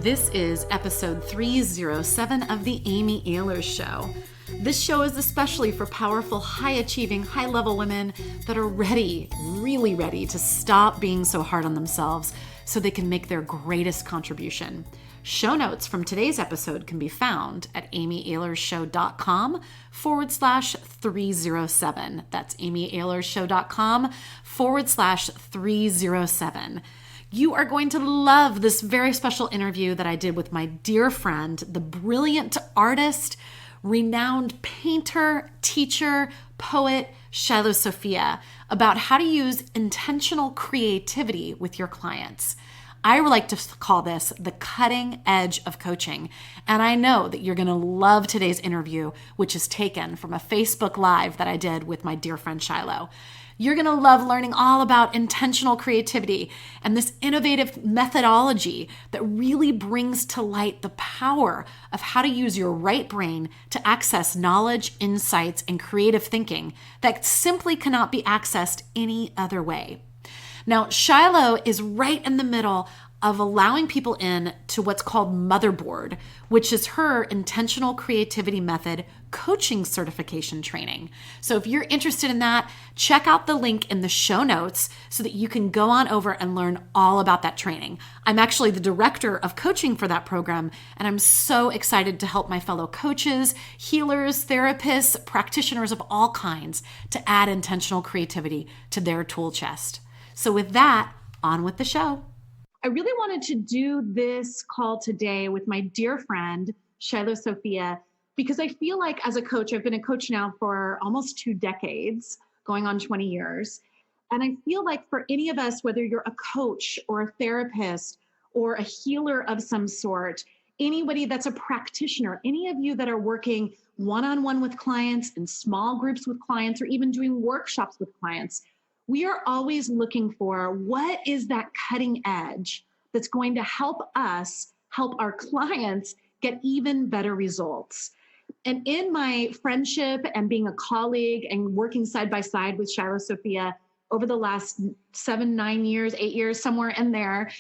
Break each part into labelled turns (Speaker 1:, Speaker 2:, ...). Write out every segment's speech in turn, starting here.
Speaker 1: This is episode 307 of The Amy Ehlers Show. This show is especially for powerful, high-achieving, high-level women that are ready, really ready to stop being so hard on themselves so they can make their greatest contribution. Show notes from today's episode can be found at amyehlershow.com/307. That's amyehlershow.com/307. You are going to love this very special interview that I did with my dear friend, the brilliant artist, renowned painter, teacher, poet, Shiloh Sophia, about how to use intentional creativity with your clients. I like to call this the cutting edge of coaching. And I know that you're going to love today's interview, which is taken from a Facebook Live that I did with my dear friend Shiloh. You're going to love learning all about intentional creativity and this innovative methodology that really brings to light the power of how to use your right brain to access knowledge, insights, and creative thinking that simply cannot be accessed any other way. Now, Shiloh is right in the middle of allowing people in to what's called Motherboard, which is her intentional creativity method coaching certification training. So if you're interested in that, check out the link in the show notes so that you can go on over and learn all about that training. I'm actually the director of coaching for that program, and I'm so excited to help my fellow coaches, healers, therapists, practitioners of all kinds to add intentional creativity to their tool chest. So with that, on with the show. I really wanted to do this call today with my dear friend, Shiloh Sophia, because I feel like as a coach, I've been a coach now for almost 2 decades, going on 20 years. And I feel like for any of us, whether you're a coach or a therapist or a healer of some sort, anybody that's a practitioner, any of you that are working one-on-one with clients, in small groups with clients, or even doing workshops with clients, we are always looking for what is that cutting edge that's going to help us help our clients get even better results. And in my friendship and being a colleague and working side by side with Shiloh Sophia over the last 7, 9 years, 8 years, somewhere in there,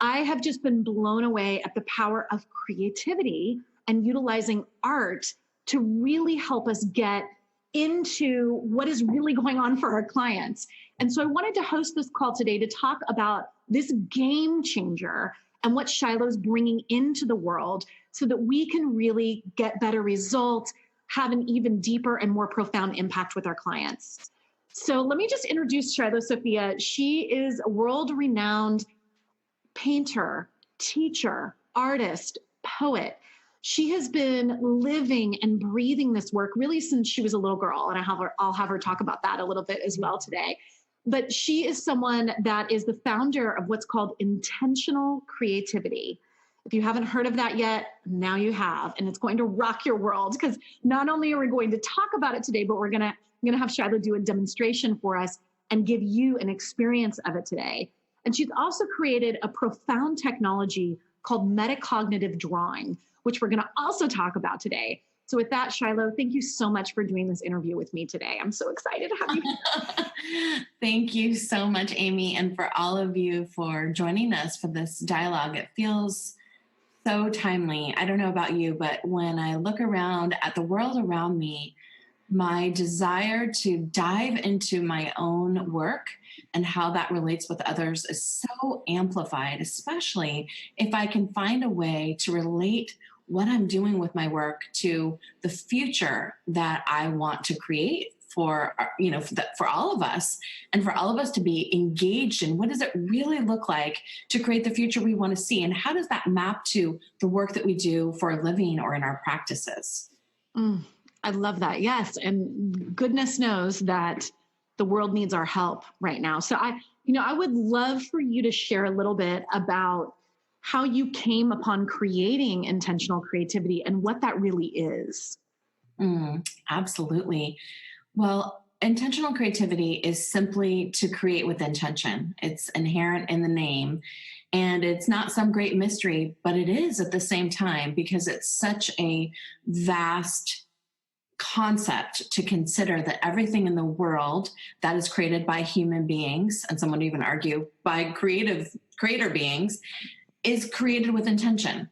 Speaker 1: I have just been blown away at the power of creativity and utilizing art to really help us get into what is really going on for our clients. And so I wanted to host this call today to talk about this game changer and what Shiloh's bringing into the world so that we can really get better results, have an even deeper and more profound impact with our clients. So let me just introduce Shiloh Sophia. She is a world-renowned painter, teacher, artist, poet. She has been living and breathing this work really since she was a little girl, and I'll have her talk about that a little bit as well today. But she is someone that is the founder of what's called intentional creativity. If you haven't heard of that yet, now you have, and it's going to rock your world because not only are we going to talk about it today, but I'm gonna have Shiloh do a demonstration for us and give you an experience of it today. And she's also created a profound technology called metacognitive drawing, which we're going to also talk about today. So with that, Shiloh, thank you so much for doing this interview with me today. I'm so excited to have you.
Speaker 2: Thank you so much, Amy, and for all of you for joining us for this dialogue. It feels so timely. I don't know about you, but when I look around at the world around me, my desire to dive into my own work and how that relates with others is so amplified, especially if I can find a way to relate what I'm doing with my work to the future that I want to create for all of us, and for all of us to be engaged in what does it really look like to create the future we want to see, and how does that map to the work that we do for a living or in our practices.
Speaker 1: I love that. Yes. And goodness knows that the world needs our help right now. So I would love for you to share a little bit about how you came upon creating intentional creativity and what that really is.
Speaker 2: Absolutely. Well, intentional creativity is simply to create with intention. It's inherent in the name. And it's not some great mystery, but it is at the same time because it's such a vast concept to consider that everything in the world that is created by human beings, and some would even argue by creator beings, is created with intention.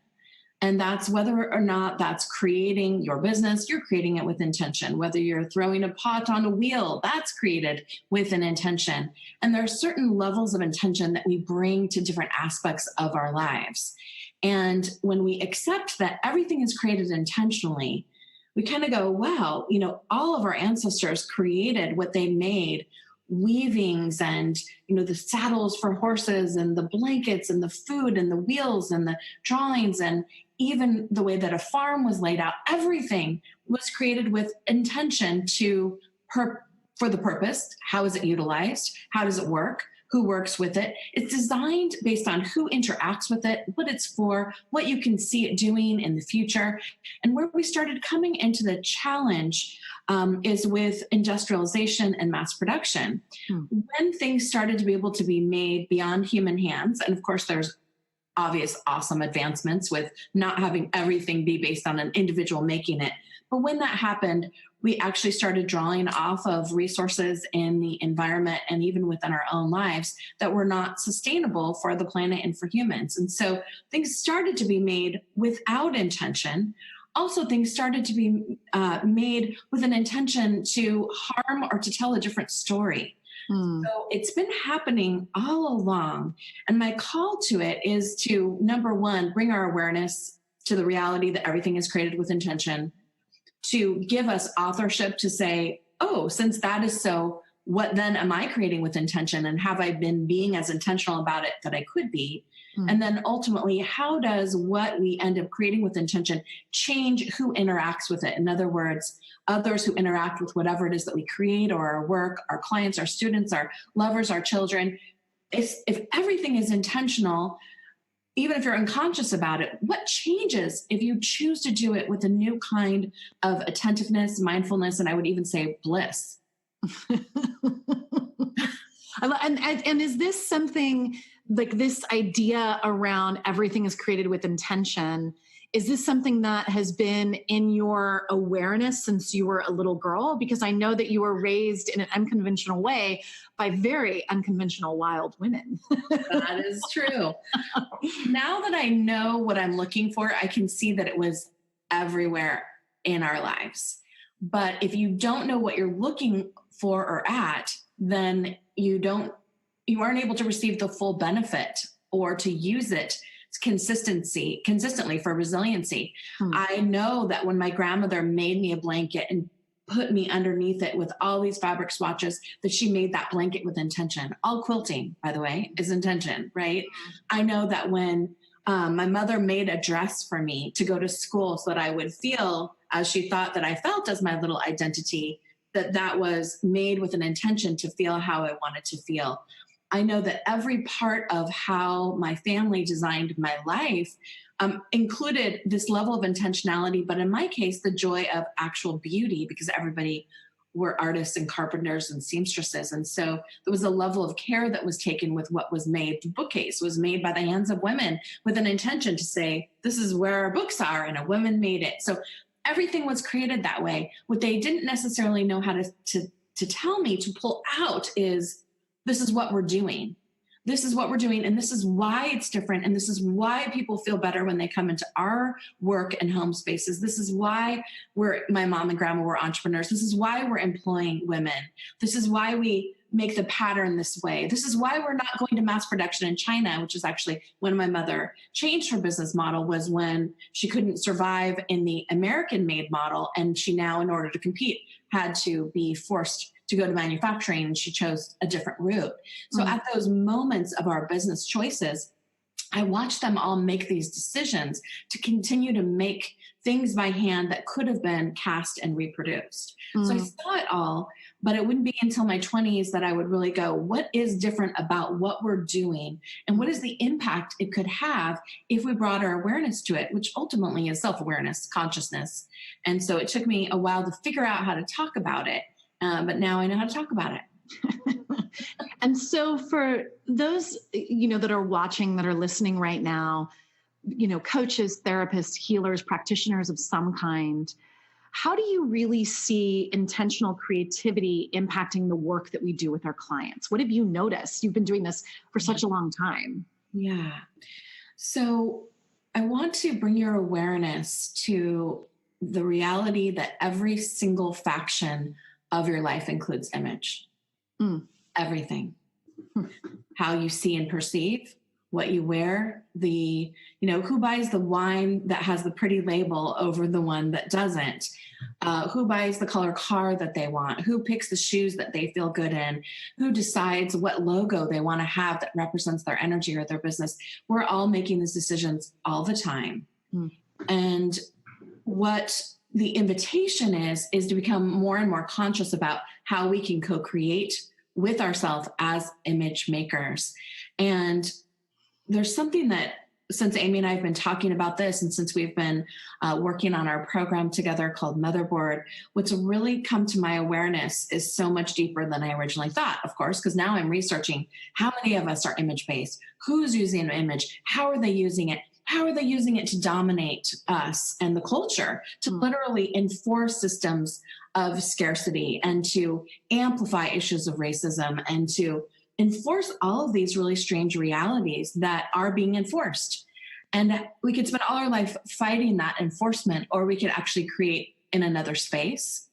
Speaker 2: And that's whether or not that's creating your business, you're creating it with intention. Whether you're throwing a pot on a wheel, that's created with an intention. And there are certain levels of intention that we bring to different aspects of our lives. And when we accept that everything is created intentionally, we kind of go, wow, all of our ancestors created what they made, weavings and the saddles for horses and the blankets and the food and the wheels and the drawings and even the way that a farm was laid out. Everything was created with intention for the purpose. How is it utilized? How does it work? Who works with it? It's designed based on who interacts with it, what it's for, what you can see it doing in the future. And where we started coming into the challenge is with industrialization and mass production. When things started to be able to be made beyond human hands, and of course there's obvious awesome advancements with not having everything be based on an individual making it. But when that happened, we actually started drawing off of resources in the environment and even within our own lives that were not sustainable for the planet and for humans. And so things started to be made without intention. Also, things started to be made with an intention to harm or to tell a different story. So it's been happening all along. And my call to it is to, number one, bring our awareness to the reality that everything is created with intention, to give us authorship to say, oh, since that is so, what then am I creating with intention? And have I been being as intentional about it that I could be? And then ultimately, how does what we end up creating with intention change who interacts with it? In other words, others who interact with whatever it is that we create or our work, our clients, our students, our lovers, our children. If everything is intentional, even if you're unconscious about it, what changes if you choose to do it with a new kind of attentiveness, mindfulness, and I would even say bliss?
Speaker 1: And is this something like this idea around everything is created with intention? Is this something that has been in your awareness since you were a little girl? Because I know that you were raised in an unconventional way by very unconventional wild women.
Speaker 2: That is true. Now that I know what I'm looking for, I can see that it was everywhere in our lives. But if you don't know what you're looking for or at, then you aren't able to receive the full benefit or to use it consistently for resiliency. I know that when my grandmother made me a blanket and put me underneath it with all these fabric swatches, that she made that blanket with intention. All quilting, by the way, is intention, right? I know that when my mother made a dress for me to go to school so that I would feel as she thought that I felt as my little identity, that was made with an intention to feel how I wanted to feel. I know that every part of how my family designed my life included this level of intentionality, but in my case, the joy of actual beauty, because everybody were artists and carpenters and seamstresses. And so there was a level of care that was taken with what was made. The bookcase was made by the hands of women with an intention to say, this is where our books are, and a woman made it. So everything was created that way. What they didn't necessarily know how to tell me, to pull out, is this is what we're doing. This is what we're doing, and this is why it's different, and this is why people feel better when they come into our work and home spaces. This is why my mom and grandma were entrepreneurs. This is why we're employing women. This is why we make the pattern this way. This is why we're not going to mass production in China, which is actually when my mother changed her business model, was when she couldn't survive in the American-made model, and she now, in order to compete, had to be forced to go to manufacturing, and she chose a different route. So at those moments of our business choices, I watched them all make these decisions to continue to make things by hand that could have been cast and reproduced. So I saw it all, but it wouldn't be until my 20s that I would really go, what is different about what we're doing? And what is the impact it could have if we brought our awareness to it, which ultimately is self-awareness, consciousness. And so it took me a while to figure out how to talk about it. But now I know how to talk about it.
Speaker 1: And so for those, that are watching, that are listening right now, coaches, therapists, healers, practitioners of some kind, how do you really see intentional creativity impacting the work that we do with our clients? What have you noticed? You've been doing this for such a long time.
Speaker 2: Yeah. So I want to bring your awareness to the reality that every single faction of your life includes image.
Speaker 1: Mm.
Speaker 2: Everything. How you see and perceive, what you wear, who buys the wine that has the pretty label over the one that doesn't, who buys the color car that they want, who picks the shoes that they feel good in, who decides what logo they want to have that represents their energy or their business. We're all making these decisions all the time.
Speaker 1: Mm.
Speaker 2: And what the invitation is to become more and more conscious about how we can co-create with ourselves as image makers. And there's something that, since Amy and I have been talking about this, and since we've been working on our program together called Motherboard, what's really come to my awareness is so much deeper than I originally thought, of course, because now I'm researching how many of us are image-based, who's using an image, how are they using it, how are they using it to dominate us and the culture, to literally enforce systems of scarcity and to amplify issues of racism and to enforce all of these really strange realities that are being enforced. And we could spend all our life fighting that enforcement, or we could actually create in another space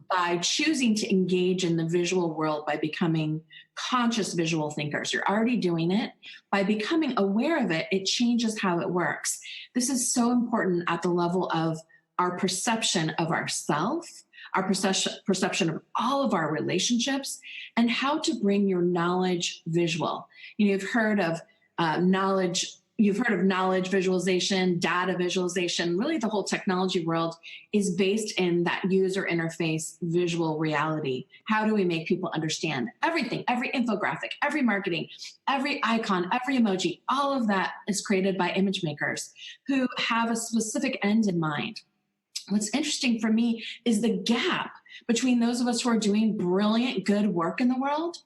Speaker 2: by choosing to engage in the visual world, by becoming conscious visual thinkers. You're already doing it. By becoming aware of it, it changes how it works. This is so important at the level of our perception of ourself, our perception of all of our relationships, and how to bring your knowledge visual. You've heard of knowledge. You've heard of knowledge visualization, data visualization. Really, the whole technology world is based in that user interface visual reality. How do we make people understand everything, every infographic, every marketing, every icon, every emoji? All of that is created by image makers who have a specific end in mind. What's interesting for me is the gap between those of us who are doing brilliant, good work in the world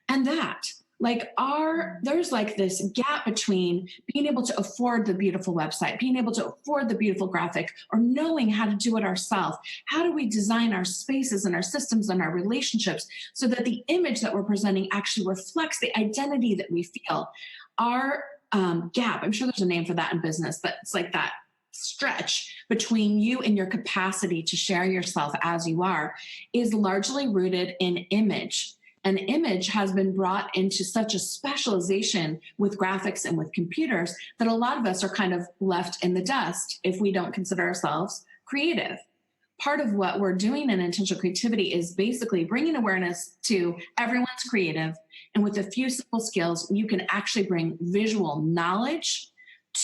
Speaker 2: and that. There's this gap between being able to afford the beautiful website, being able to afford the beautiful graphic, or knowing how to do it ourselves. How do we design our spaces and our systems and our relationships so that the image that we're presenting actually reflects the identity that we feel? Our gap, I'm sure there's a name for that in business, but it's like that stretch between you and your capacity to share yourself as you are is largely rooted in image. An image has been brought into such a specialization with graphics and with computers that a lot of us are kind of left in the dust if we don't consider ourselves creative. Part of what we're doing in intentional creativity is basically bringing awareness to everyone's creative. And with a few simple skills, you can actually bring visual knowledge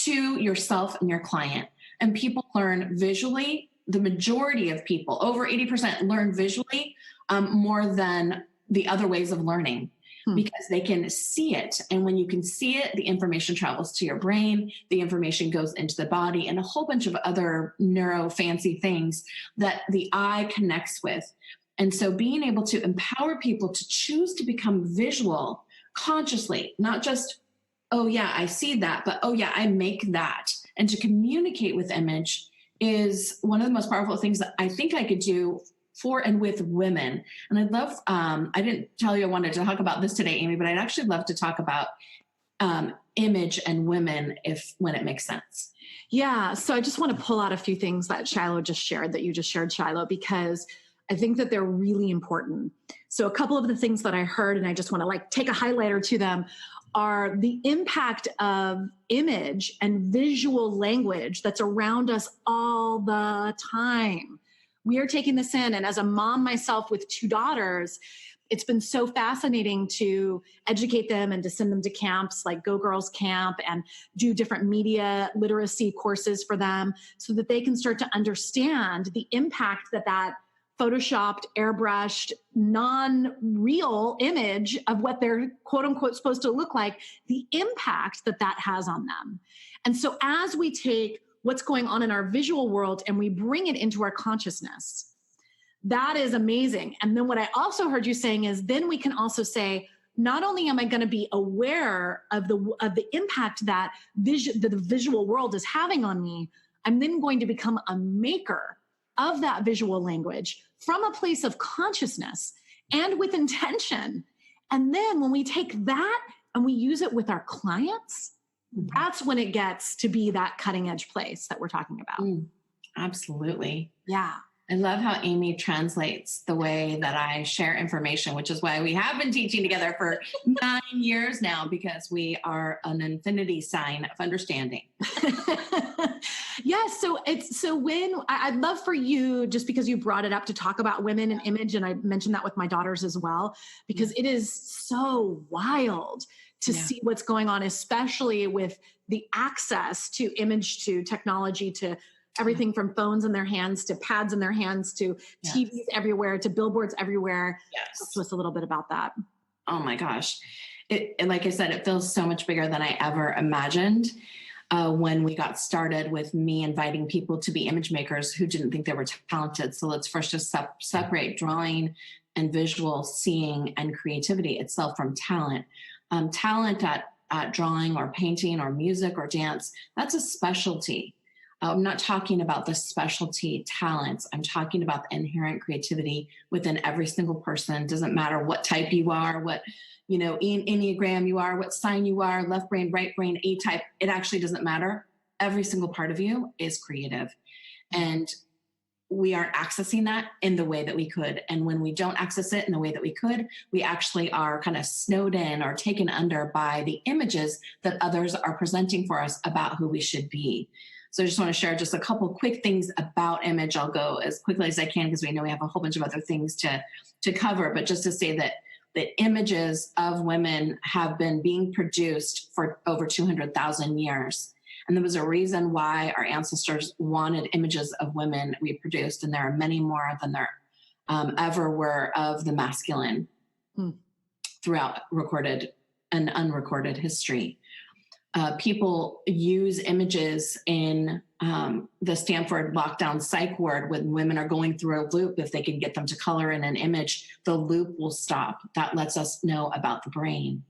Speaker 2: to yourself and your client. And people learn visually. The majority of people, over 80%, learn visually more than the other ways of learning because they can see it. And when you can see it, the information travels to your brain, the information goes into the body, and a whole bunch of other neuro fancy things that the eye connects with. And so being able to empower people to choose to become visual consciously, not just, oh yeah, I see that, but oh yeah, I make that. And to communicate with image is one of the most powerful things that I think I could do for and with women. And I'd love, I didn't tell you I wanted to talk about this today, Amy, but I'd actually love to talk about image and women when it makes sense.
Speaker 1: Yeah. So I just want to pull out a few things that Shiloh just shared, that you just shared, Shiloh, because I think that they're really important. So a couple of the things that I heard, and I just want to take a highlighter to them, are the impact of image and visual language that's around us all the time. We are taking this in. And as a mom myself with 2 daughters, it's been so fascinating to educate them and to send them to camps like Go Girls Camp and do different media literacy courses for them so that they can start to understand the impact that photoshopped, airbrushed, non-real image of what they're quote unquote supposed to look like, the impact that has on them. And so as we take what's going on in our visual world and we bring it into our consciousness, that is amazing. And then what I also heard you saying is then we can also say, not only am I going to be aware of the impact that the visual world is having on me, I'm then going to become a maker of that visual language from a place of consciousness and with intention. And then when we take that and we use it with our clients, that's when it gets to be that cutting edge place that we're talking about.
Speaker 2: Absolutely.
Speaker 1: Yeah.
Speaker 2: I love how Amy translates the way that I share information, which is why we have been teaching together for 9 years now, because we are an infinity sign of understanding.
Speaker 1: Yes. So when I'd love for you, just because you brought it up, to talk about women and image. And I mentioned that with my daughters as well, because it is so wild to see what's going on, especially with the access to image, to technology, to everything from phones in their hands to pads in their hands to TVs everywhere to billboards everywhere. Talk to us a little bit about that.
Speaker 2: Oh my gosh. Like I said, it feels so much bigger than I ever imagined. When we got started with me inviting people to be image makers who didn't think they were talented. So let's first just separate drawing and visual seeing and creativity itself from talent. Talent at drawing or painting or music or dance, that's a specialty. I'm not talking about the specialty talents. I'm talking about the inherent creativity within every single person. Doesn't matter what type you are, what Enneagram you are, what sign you are, left brain, right brain, A type. It actually doesn't matter. Every single part of you is creative. And we aren't accessing that in the way that we could. And when we don't access it in the way that we could, we actually are kind of snowed in or taken under by the images that others are presenting for us about who we should be. So I just want to share just a couple quick things about image. I'll go as quickly as I can because we know we have a whole bunch of other things to cover, but just to say that the images of women have been being produced for over 200,000 years. And there was a reason why our ancestors wanted images of women reproduced, and there are many more than there ever were of the masculine throughout recorded and unrecorded history. People use images in the Stanford lockdown psych ward when women are going through a loop. If they can get them to color in an image, the loop will stop. That lets us know about the brain.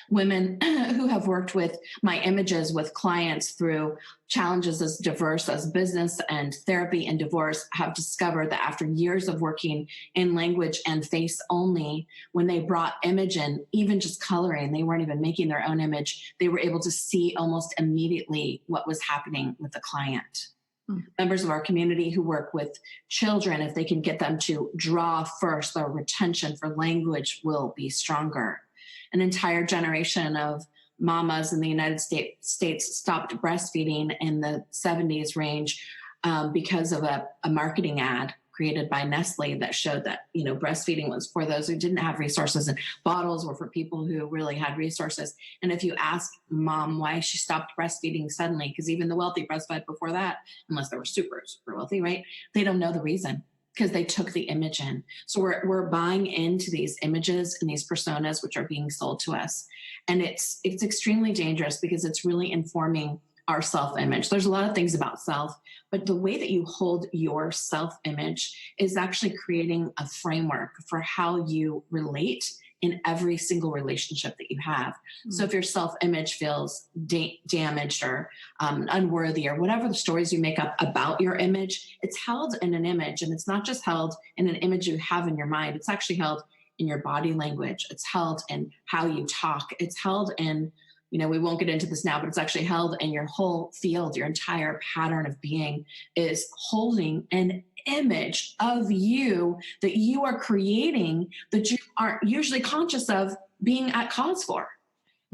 Speaker 2: Women who have worked with my images with clients through challenges as diverse as business and therapy and divorce have discovered that after years of working in language and face only, when they brought image in, even just coloring, they weren't even making their own image, they were able to see almost immediately what was happening with the client. Members of our community who work with children, if they can get them to draw first, their retention for language will be stronger. An entire generation of mamas in the United States stopped breastfeeding in the 70s range because of a marketing ad created by Nestle that showed that, breastfeeding was for those who didn't have resources and bottles were for people who really had resources. And if you ask mom why she stopped breastfeeding suddenly, because even the wealthy breastfed before that, unless they were super, super wealthy, right? They don't know the reason. Because they took the image in. So we're buying into these images and these personas which are being sold to us. And it's extremely dangerous because it's really informing our self-image. There's a lot of things about self, but the way that you hold your self-image is actually creating a framework for how you relate in every single relationship that you have. So if your self-image feels damaged or unworthy or whatever the stories you make up about your image, it's held in an image. And it's not just held in an image you have in your mind. It's actually held in your body language. It's held in how you talk. It's held in, we won't get into this now, but it's actually held in your whole field. Your entire pattern of being is holding an image of you that you are creating that you aren't usually conscious of being at cause for.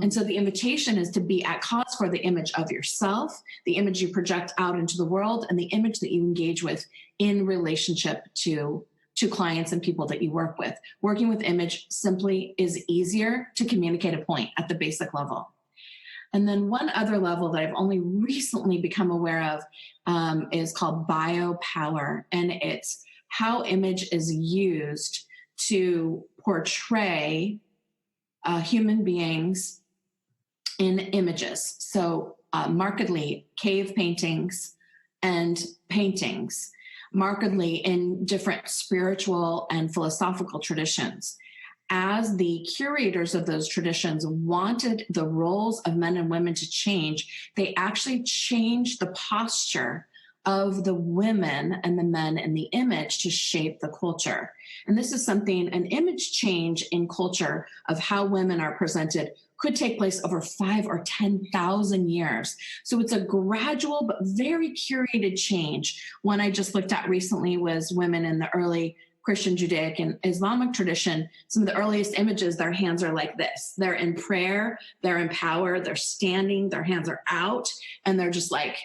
Speaker 2: And so the invitation is to be at cause for the image of yourself, the image you project out into the world, and the image that you engage with in relationship to clients and people that you work with. Working with image simply is easier to communicate a point at the basic level. And then one other level that I've only recently become aware of is called biopower. And it's how image is used to portray human beings in images. So markedly cave paintings and paintings, markedly in different spiritual and philosophical traditions. As the curators of those traditions wanted the roles of men and women to change, they actually changed the posture of the women and the men in the image to shape the culture. And this is something, an image change in culture of how women are presented could take place over 5 or 10,000 years. So it's a gradual but very curated change. One I just looked at recently was women in the early Christian, Judaic, and Islamic tradition. Some of the earliest images, their hands are like this. They're in prayer, they're in power, they're standing, their hands are out, and they're just like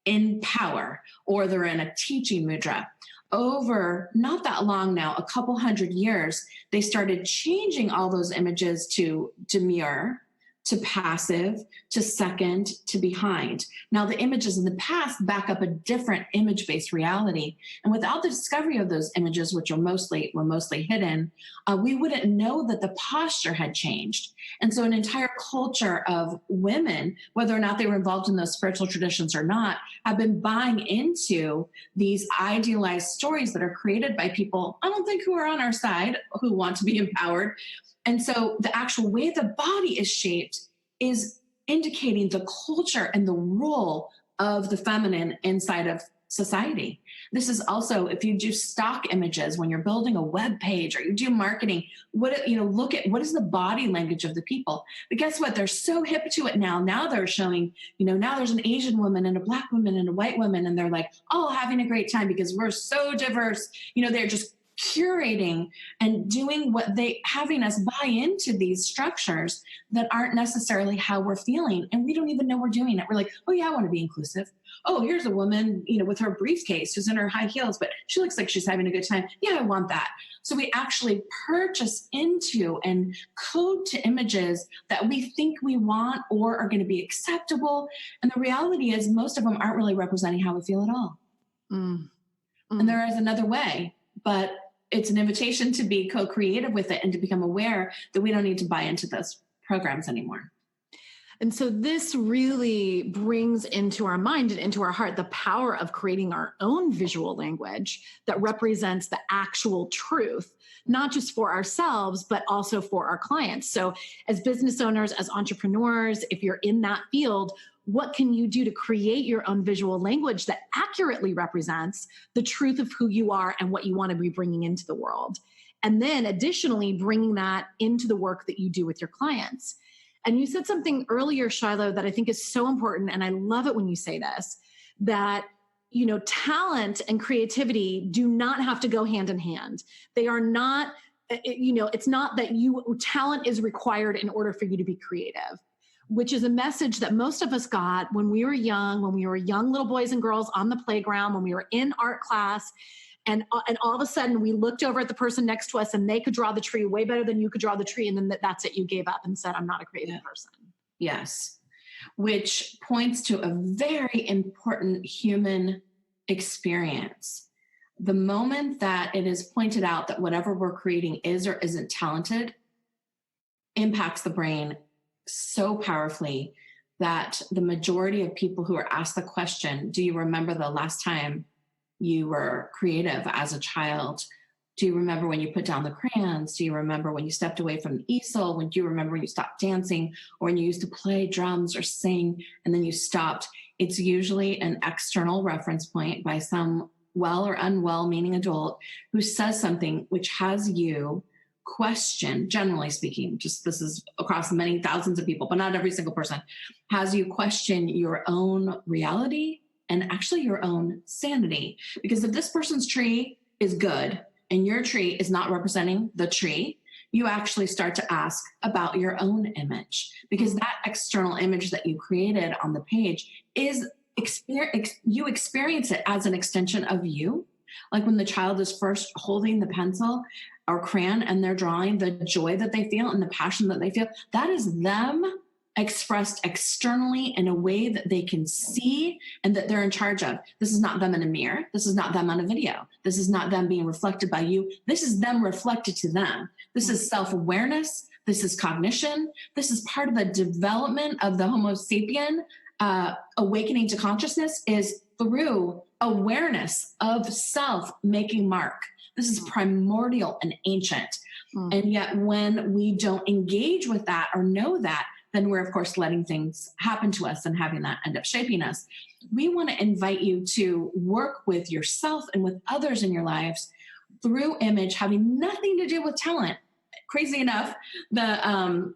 Speaker 2: in power, or they're in a teaching mudra. Over not that long now, a couple hundred years, they started changing all those images to demure, to passive, to second, to behind. Now, the images in the past back up a different image-based reality. And without the discovery of those images, which were mostly hidden, we wouldn't know that the posture had changed. And so an entire culture of women, whether or not they were involved in those spiritual traditions or not, have been buying into these idealized stories that are created by people, I don't think, who are on our side, who want to be empowered. And so the actual way the body is shaped is indicating the culture and the role of the feminine inside of society. This is also, if you do stock images when you're building a web page or you do marketing, look at what is the body language of the people. But guess what? They're so hip to it now. Now they're showing, now there's an Asian woman and a Black woman and a white woman, and they're like, oh, having a great time because we're so diverse. They're just curating and doing having us buy into these structures that aren't necessarily how we're feeling. And we don't even know we're doing it. We're like, oh yeah, I want to be inclusive. Oh, here's a woman, with her briefcase who's in her high heels, but she looks like she's having a good time. Yeah, I want that. So we actually purchase into and code to images that we think we want or are going to be acceptable. And the reality is most of them aren't really representing how we feel at all. And there is another way, but it's an invitation to be co-creative with it and to become aware that we don't need to buy into those programs anymore.
Speaker 1: And so this really brings into our mind and into our heart the power of creating our own visual language that represents the actual truth, not just for ourselves, but also for our clients. So as business owners, as entrepreneurs, if you're in that field, what can you do to create your own visual language that accurately represents the truth of who you are and what you want to be bringing into the world? And then additionally, bringing that into the work that you do with your clients. And you said something earlier, Shiloh, that I think is so important. And I love it when you say this, that, talent and creativity do not have to go hand in hand. They are not, it's not that talent is required in order for you to be creative, which is a message that most of us got when we were young little boys and girls on the playground, when we were in art class. And all of a sudden we looked over at the person next to us and they could draw the tree way better than you could draw the tree. And then that's it. You gave up and said, I'm not a creative person.
Speaker 2: Yes. Which points to a very important human experience. The moment that it is pointed out that whatever we're creating is or isn't talented impacts the brain so powerfully that the majority of people who are asked the question, do you remember the last time you were creative as a child? Do you remember when you put down the crayons? Do you remember when you stepped away from the easel? Do you remember when you stopped dancing, or when you used to play drums or sing and then you stopped? It's usually an external reference point by some well or unwell meaning adult who says something which has you question, generally speaking, just this is across many thousands of people, but not every single person, has you question your own reality and actually your own sanity. Because if this person's tree is good and your tree is not representing the tree, you actually start to ask about your own image, because that external image that you created on the page is you experience it as an extension of you. Like when the child is first holding the pencil or crayon and they're drawing, the joy that they feel and the passion that they feel, that is them expressed externally in a way that they can see and that they're in charge of. This is not them in a mirror. This is not them on a video. This is not them being reflected by you. This is them reflected to them. This is self-awareness. This is cognition. This is part of the development of the Homo sapien. Awakening to consciousness is through awareness of self making mark. This is primordial and ancient. And yet when we don't engage with that or know that, then we're, of course, letting things happen to us and having that end up shaping us. We want to invite you to work with yourself and with others in your lives through image, having nothing to do with talent. Crazy enough, the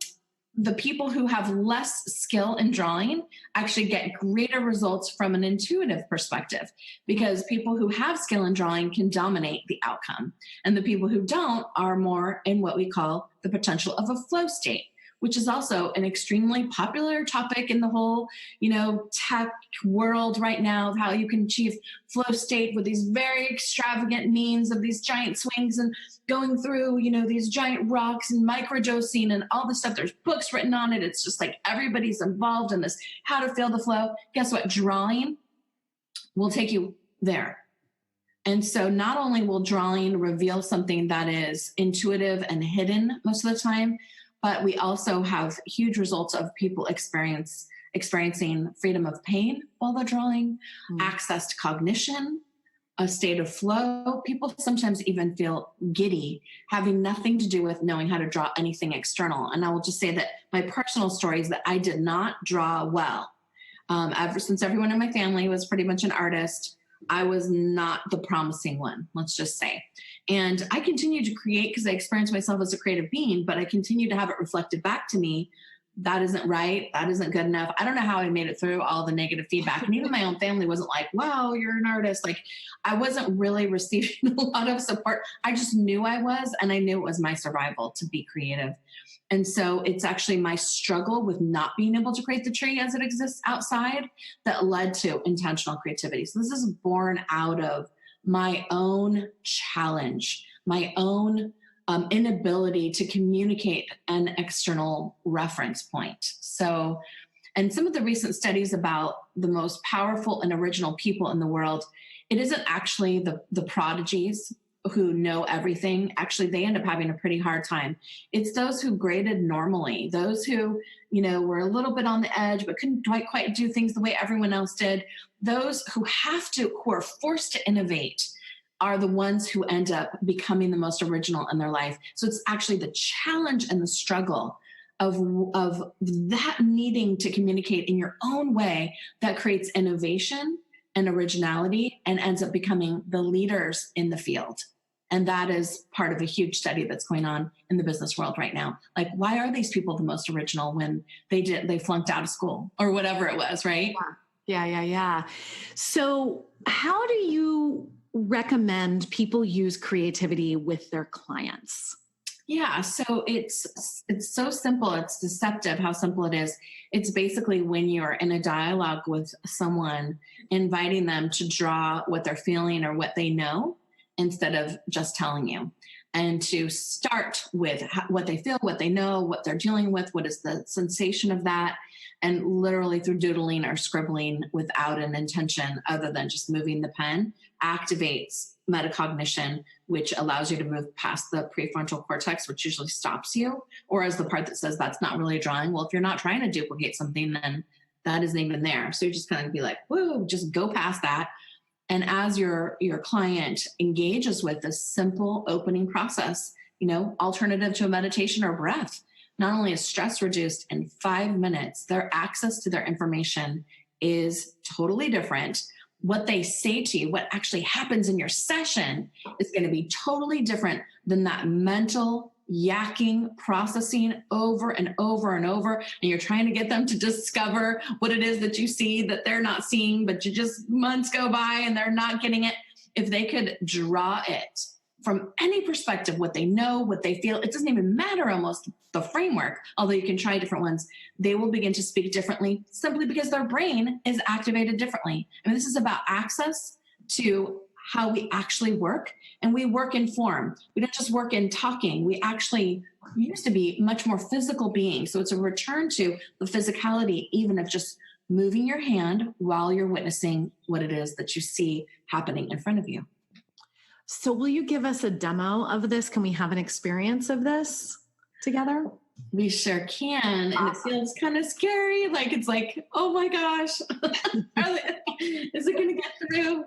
Speaker 2: the people who have less skill in drawing actually get greater results from an intuitive perspective, because people who have skill in drawing can dominate the outcome. And the people who don't are more in what we call the potential of a flow state, which is also an extremely popular topic in the whole, tech world right now, of how you can achieve flow state with these very extravagant means of these giant swings and going through, these giant rocks and microdosing and all this stuff. There's books written on it. It's just like everybody's involved in this, how to feel the flow. Guess what? Drawing will take you there. And so not only will drawing reveal something that is intuitive and hidden most of the time, but we also have huge results of people experiencing freedom of pain while they're drawing, access to cognition, a state of flow. People sometimes even feel giddy, having nothing to do with knowing how to draw anything external. And I will just say that my personal story is that I did not draw well. Ever since everyone in my family was pretty much an artist, I was not the promising one, let's just say. And I continued to create because I experienced myself as a creative being, but I continued to have it reflected back to me. That isn't right. That isn't good enough. I don't know how I made it through all the negative feedback. And even my own family wasn't like, wow, you're an artist. Like, I wasn't really receiving a lot of support. I just knew I was, and I knew it was my survival to be creative. And so it's actually my struggle with not being able to create the tree as it exists outside that led to intentional creativity. So this is born out of my own challenge, my own inability to communicate an external reference point. So, and some of the recent studies about the most powerful and original people in the world, it isn't actually the prodigies who know everything. Actually, they end up having a pretty hard time. It's those who graded normally, those who, were a little bit on the edge, but couldn't quite do things the way everyone else did. Those who are forced to innovate are the ones who end up becoming the most original in their life. So it's actually the challenge and the struggle of that needing to communicate in your own way that creates innovation and originality and ends up becoming the leaders in the field. And that is part of a huge study that's going on in the business world right now. Like, why are these people the most original when they flunked out of school or whatever it was, right?
Speaker 1: Yeah. So how do you recommend people use creativity with their clients?
Speaker 2: Yeah, so it's so simple. It's deceptive how simple it is. It's basically when you're in a dialogue with someone, inviting them to draw what they're feeling or what they know instead of just telling you. And to start with what they feel, what they know, what they're dealing with, what is the sensation of that, and literally through doodling or scribbling without an intention other than just moving the pen activates metacognition, which allows you to move past the prefrontal cortex, which usually stops you, or as the part that says that's not really a drawing. Well, if you're not trying to duplicate something, then that isn't even there. So you just kind of be like, whoa, just go past that. And as your client engages with this simple opening process, alternative to a meditation or breath, not only is stress reduced in 5 minutes, their access to their information is totally different. What they say to you, what actually happens in your session is going to be totally different than that mental yakking, processing over and over and over. And you're trying to get them to discover what it is that you see that they're not seeing, but months go by and they're not getting it. If they could draw it from any perspective, what they know, what they feel, it doesn't even matter almost the framework, although you can try different ones, they will begin to speak differently simply because their brain is activated differently. I mean, this is about access to how we actually work, and we work in form. We don't just work in talking. We used to be much more physical beings. So it's a return to the physicality, even of just moving your hand while you're witnessing what it is that you see happening in front of you.
Speaker 1: So will you give us a demo of this? Can we have an experience of this together?
Speaker 2: We sure can. And it feels kind of scary. Like, it's like, oh my gosh, is it going to get through?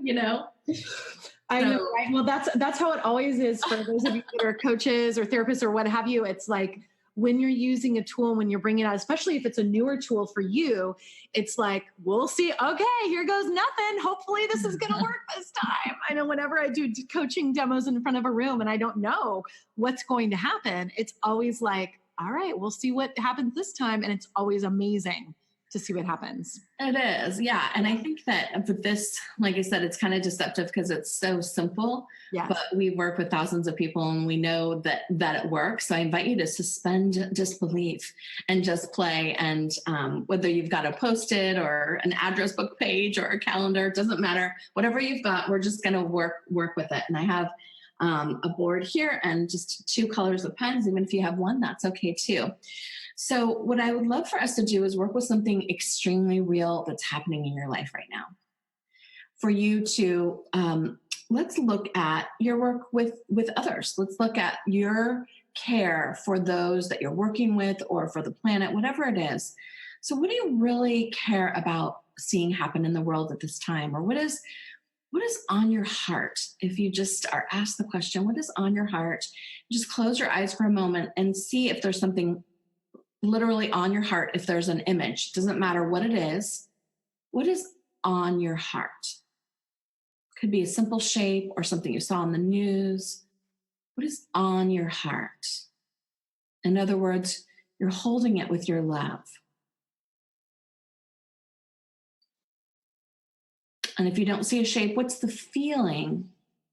Speaker 1: I know, right? Well, that's how it always is for those of you that are coaches or therapists or what have you. It's like when you're using a tool, when you're bringing it out, especially if it's a newer tool for you, it's like, we'll see. Okay, here goes nothing. Hopefully this is going to work this time. I know whenever I do coaching demos in front of a room and I don't know what's going to happen, it's always like,
Speaker 3: all right, we'll see what happens this time. And it's always amazing to see what happens.
Speaker 2: It is. Yeah. And I think that with this, like I said, it's kind of deceptive because it's so simple,
Speaker 3: Yes.
Speaker 2: but we work with thousands of people and we know that it works. So I invite you to suspend disbelief and just play. And whether you've got a Post-it or an address book page or a calendar, it doesn't matter. Whatever you've got, we're just going to work with it. And I have a board here and just 2 colors of pens. Even if you have one, that's okay too. So what I would love for us to do is work with something extremely real that's happening in your life right now. For you to, let's look at your work with others. Let's look at your care for those that you're working with or for the planet, whatever it is. So what do you really care about seeing happen in the world at this time? Or what is on your heart? If you just are asked the question, what is on your heart? Just close your eyes for a moment and see if there's something literally on your heart. If there's an image, doesn't matter what it is, what is on your heart? Could be a simple shape or something you saw in the news. What is on your heart? In other words, you're holding it with your love. And if you don't see a shape, what's the feeling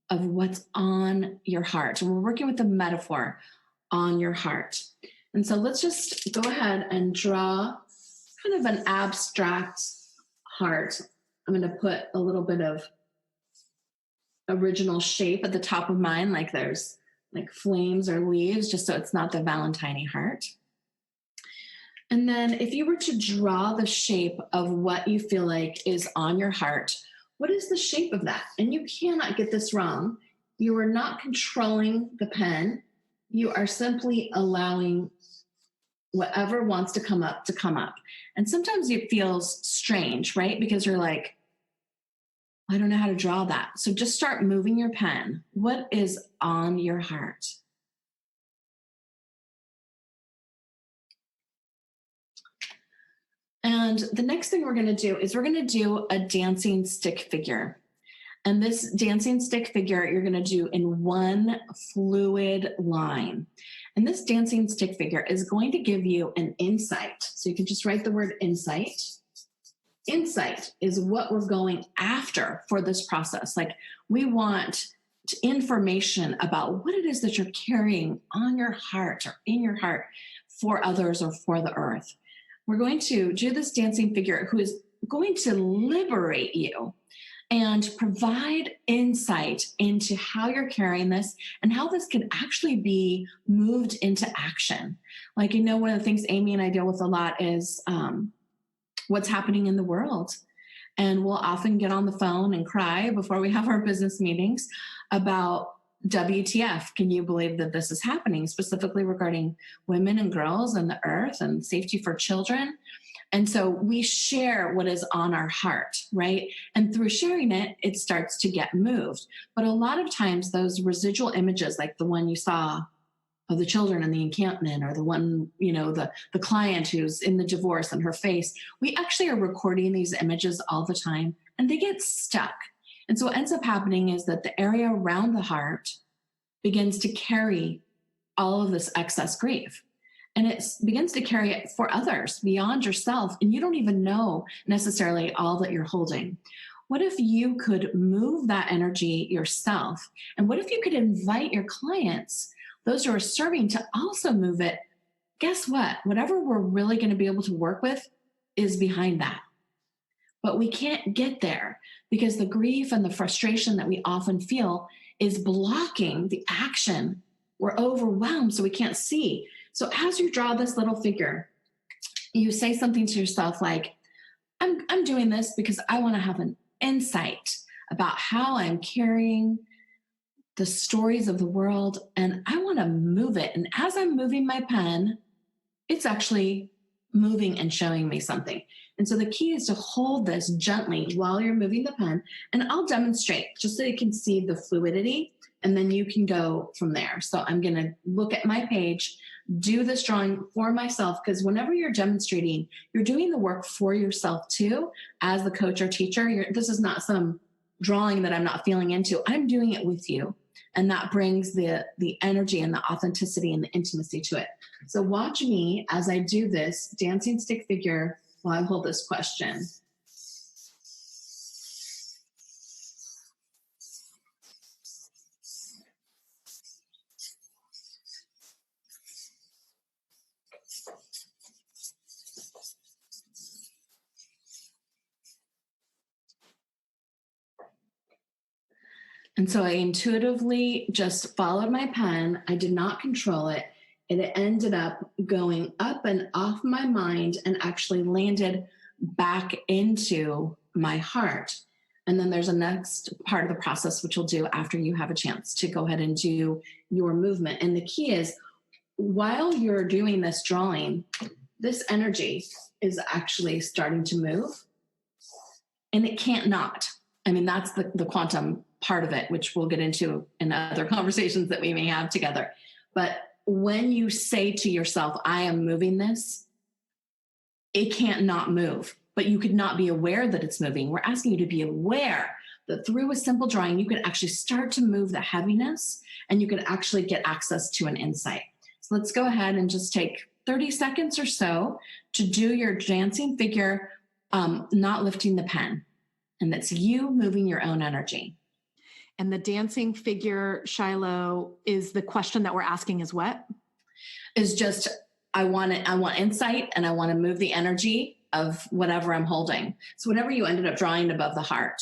Speaker 2: of what's on your heart? So we're working with the metaphor on your heart. And so let's just go ahead and draw kind of an abstract heart. I'm going to put a little bit of original shape at the top of mine, like there's like flames or leaves, just so it's not the Valentine heart. And then if you were to draw the shape of what you feel like is on your heart, what is the shape of that? And you cannot get this wrong. You are not controlling the pen. You are simply allowing whatever wants to come up to come up. And sometimes it feels strange, right? Because you're like, I don't know how to draw that. So just start moving your pen. What is on your heart? And the next thing we're going to do is we're going to do a dancing stick figure. And this dancing stick figure, you're going to do in one fluid line. And this dancing stick figure is going to give you an insight. So you can just write the word insight. Insight is what we're going after for this process. Like we want information about what it is that you're carrying on your heart or in your heart for others or for the earth. We're going to do this dancing figure who is going to liberate you and provide insight into how you're carrying this and how this can actually be moved into action. Like, you know, one of the things Amy and I deal with a lot is what's happening in the world. And we'll often get on the phone and cry before we have our business meetings about WTF. Can you believe that this is happening, specifically regarding women and girls and the earth and safety for children? And so we share what is on our heart, right? And through sharing it, it starts to get moved. But a lot of times those residual images, like the one you saw of the children in the encampment, or the one, you know, the client who's in the divorce and her face, we actually are recording these images all the time and they get stuck. And so what ends up happening is that the area around the heart begins to carry all of this excess grief. And it begins to carry it for others beyond yourself. And you don't even know necessarily all that you're holding. What if you could move that energy yourself? And what if you could invite your clients, those who are serving, to also move it? Guess what? Whatever we're really going to be able to work with is behind that. But we can't get there because the grief and the frustration that we often feel is blocking the action. We're overwhelmed, so we can't see. So as you draw this little figure, you say something to yourself like, I'm doing this because I want to have an insight about how I'm carrying the stories of the world, and I want to move it. And as I'm moving my pen, it's actually moving and showing me something. And so the key is to hold this gently while you're moving the pen. And I'll demonstrate just so you can see the fluidity, and then you can go from there. So I'm going to look at my page, do this drawing for myself, because whenever you're demonstrating, you're doing the work for yourself too, as the coach or teacher. This is not some drawing that I'm not feeling into. I'm doing it with you. And that brings the energy and the authenticity and the intimacy to it. So watch me as I do this dancing stick figure while I hold this question. And so I intuitively just followed my pen. I did not control it. It ended up going up and off my mind and actually landed back into my heart. And then there's a next part of the process, which you'll do after you have a chance to go ahead and do your movement. And the key is, while you're doing this drawing, this energy is actually starting to move, and it can't not. I mean, that's the quantum part of it, which we'll get into in other conversations that we may have together. But when you say to yourself, I am moving this, it can't not move, but you could not be aware that it's moving. We're asking you to be aware that through a simple drawing, you could actually start to move the heaviness, and you could actually get access to an insight. So let's go ahead and just take 30 seconds or so to do your dancing figure, not lifting the pen. And that's you moving your own energy.
Speaker 3: And the dancing figure, Shiloh, is the question that we're asking is what?
Speaker 2: Is just, I want insight, and I want to move the energy of whatever I'm holding. So whatever you ended up drawing above the heart.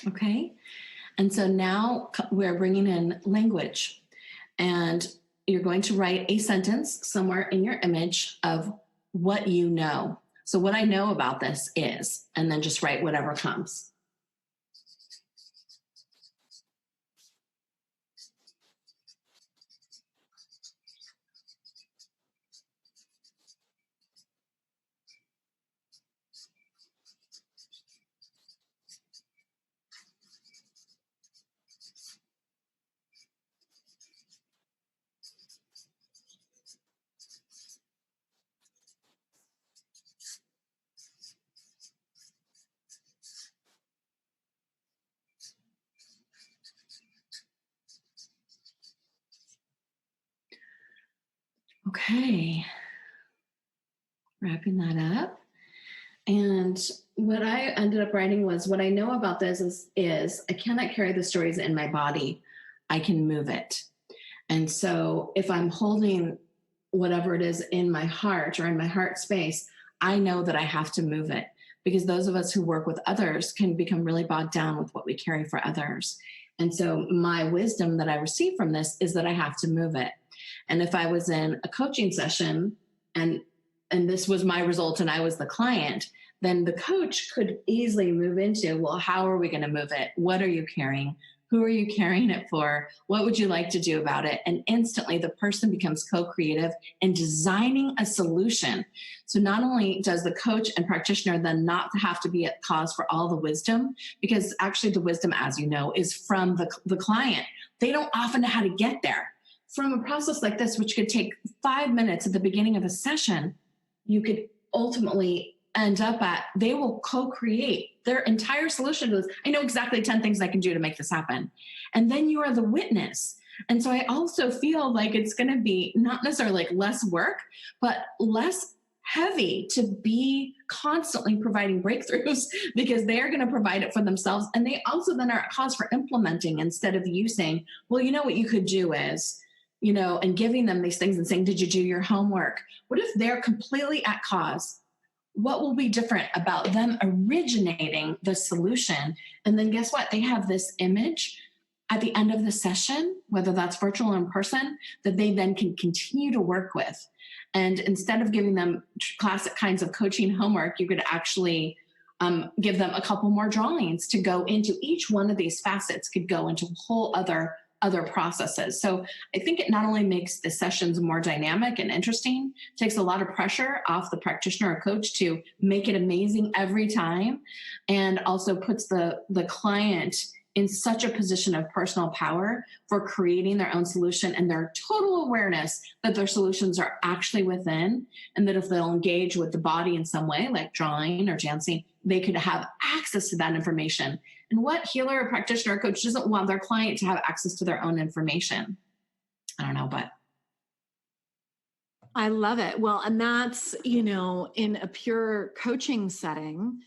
Speaker 2: Okay. And so now we're bringing in language, and you're going to write a sentence somewhere in your image of what you know. So what I know about this is, and then just write whatever comes. Okay. Wrapping that up. And what I ended up writing was, what I know about this is I cannot carry the stories in my body. I can move it. And so if I'm holding whatever it is in my heart or in my heart space, I know that I have to move it, because those of us who work with others can become really bogged down with what we carry for others. And so my wisdom that I receive from this is that I have to move it. And if I was in a coaching session and this was my result and I was the client, then the coach could easily move into, well, how are we going to move it? What are you carrying? Who are you carrying it for? What would you like to do about it? And instantly the person becomes co-creative in designing a solution. So not only does the coach and practitioner then not have to be at cause for all the wisdom, because actually the wisdom, as you know, is from the client. They don't often know how to get there. From a process like this, which could take 5 minutes at the beginning of a session, you could ultimately end up at, they will co-create their entire solution to this. I know exactly 10 things I can do to make this happen. And then you are the witness. And so I also feel like it's going to be not necessarily like less work, but less heavy to be constantly providing breakthroughs, because they're going to provide it for themselves. And they also then are at cause for implementing, instead of you saying, well, you know what you could do is, you know, and giving them these things and saying, did you do your homework? What if they're completely at cause? What will be different about them originating the solution? And then guess what? They have this image at the end of the session, whether that's virtual or in person, that they then can continue to work with. And instead of giving them classic kinds of coaching homework, you could actually give them a couple more drawings to go into each one of these facets, could go into whole other processes. So I think it not only makes the sessions more dynamic and interesting, takes a lot of pressure off the practitioner or coach to make it amazing every time, and also puts the client in such a position of personal power for creating their own solution and their total awareness that their solutions are actually within, and that if they'll engage with the body in some way, like drawing or dancing, they could have access to that information. And what healer or practitioner or coach doesn't want their client to have access to their own information? I don't know, but
Speaker 3: I love it. Well, and that's, in a pure coaching setting,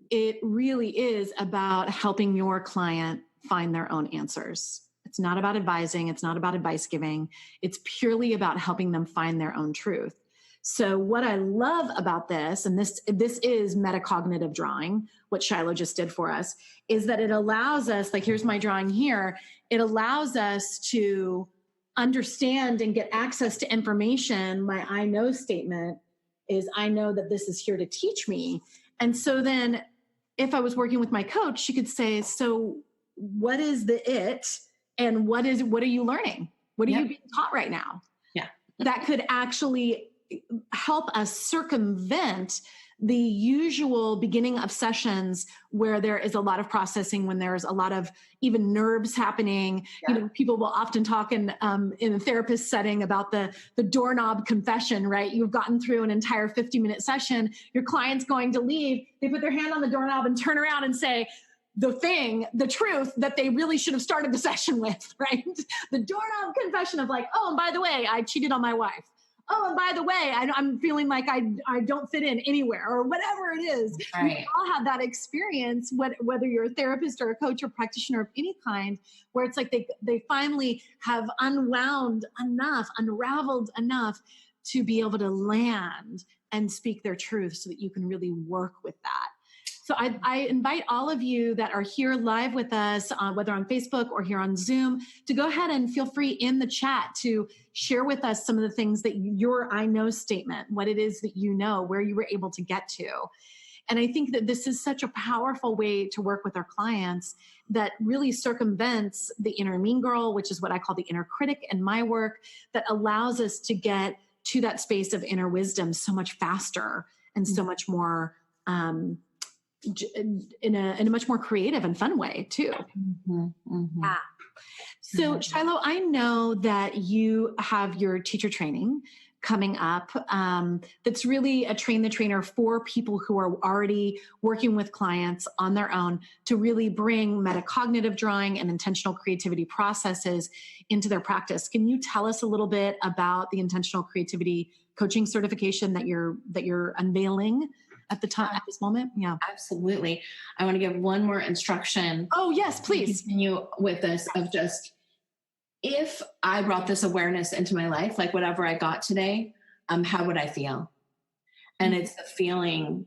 Speaker 3: it really is about helping your client find their own answers. It's not about advising. It's not about advice giving. It's purely about helping them find their own truth. So what I love about this, and this is metacognitive drawing, what Shiloh just did for us, is that it allows us, like here's my drawing here, it allows us to understand and get access to information. My I know statement is I know that this is here to teach me. And so then if I was working with my coach, she could say, so what is the it, and what are you learning? What are you being taught right now?
Speaker 2: Yeah.
Speaker 3: That could actually help us circumvent the usual beginning of sessions where there is a lot of processing, when there's a lot of even nerves happening.
Speaker 2: Yeah.
Speaker 3: People will often talk in a therapist setting about the doorknob confession, right? You've gotten through an entire 50-minute session. Your client's going to leave. They put their hand on the doorknob and turn around and say the truth that they really should have started the session with, right? The doorknob confession of like, oh, and by the way, I cheated on my wife. Oh, and by the way, I'm feeling like I don't fit in anywhere, or whatever it is.
Speaker 2: Right.
Speaker 3: We all have that experience, whether you're a therapist or a coach or practitioner of any kind, where it's like they finally have unraveled enough to be able to land and speak their truth so that you can really work with that. So I invite all of you that are here live with us, whether on Facebook or here on Zoom, to go ahead and feel free in the chat to share with us some of the things that your I know statement, what it is that you know, where you were able to get to. And I think that this is such a powerful way to work with our clients that really circumvents the inner mean girl, which is what I call the inner critic in my work, that allows us to get to that space of inner wisdom so much faster and so much more in a much more creative and fun way too.
Speaker 2: Mm-hmm, mm-hmm.
Speaker 3: Yeah. So Shiloh, I know that you have your teacher training coming up. That's really a train the trainer for people who are already working with clients on their own to really bring metacognitive drawing and intentional creativity processes into their practice. Can you tell us a little bit about the intentional creativity coaching certification that you're unveiling at the time, at this moment? Yeah,
Speaker 2: absolutely. I want to give one more instruction.
Speaker 3: Oh yes, please.
Speaker 2: Continue with this of just, if I brought this awareness into my life, like whatever I got today, how would I feel? And it's the feeling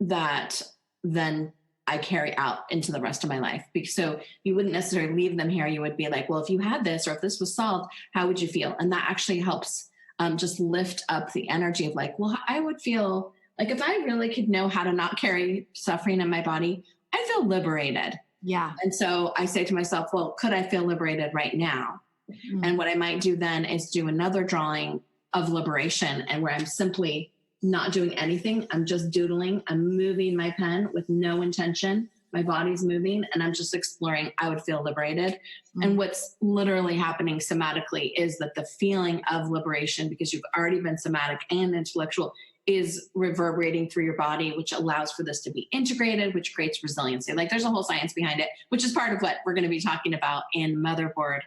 Speaker 2: that then I carry out into the rest of my life. So you wouldn't necessarily leave them here. You would be like, well, if you had this, or if this was solved, how would you feel? And that actually helps just lift up the energy of like, well, I would feel like if I really could know how to not carry suffering in my body, I feel liberated.
Speaker 3: Yeah.
Speaker 2: And so I say to myself, well, could I feel liberated right now? Mm-hmm. And what I might do then is do another drawing of liberation, and where I'm simply not doing anything. I'm just doodling. I'm moving my pen with no intention. My body's moving and I'm just exploring. I would feel liberated. Mm-hmm. And what's literally happening somatically is that the feeling of liberation, because you've already been somatic and intellectual, is reverberating through your body, which allows for this to be integrated, which creates resiliency. Like there's a whole science behind it, which is part of what we're going to be talking about in Motherboard.